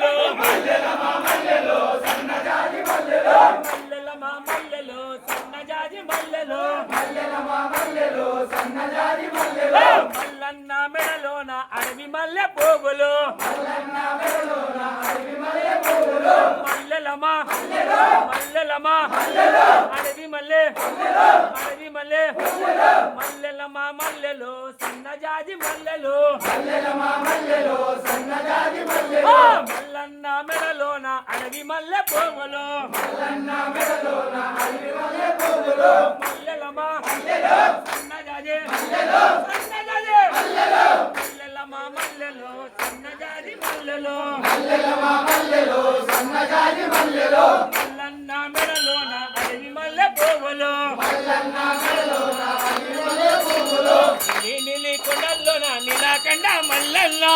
మల్లెలు మల్లెలమా మల్లెలు సన్నజాజి మల్లెలు మల్లెలమా మల్లెలు సన్నజాజి మల్లెలు మల్లెలమా మల్లెలు సన్నజాజి మల్లెలు మల్లన్న మెడలోన అడవి మల్లె పువ్వులు మల్లన్న మెడలోన అడవి మల్లె పువ్వులు మల్లెలమా మల్లెలు మల్లెలమా మల్లెలు అడవి మల్లె మల్లెలు అడవి మల్లె మల్లెలు మల్లెలమా మల్లెలు సన్నజాజి మల్లెలు మల్లెలమా మల్లెలు సన్నజాజి మల్లెలు మల్లన్న మెడలోన అడవి మల్లె పువ్వులు మల్లన్న మెడలోన అడవి మల్లె పువ్వులు మల్లెలమా మల్లెలు సన్నజాజి మల్లెలు సన్నజాజి మల్లెలు మల్లెలమా మల్లెలు సన్నజాజి మల్లెలు మల్లెలమా మల్లెలు సన్నజాజి మల్లెలు మల్లన్న మెడలోన అడవి మల్లె పువ్వులు మల్లన్న మెడలోన అడవి మల్లె పువ్వులు నీలి కొండల్లోన నీలకండ మల్లెల్లో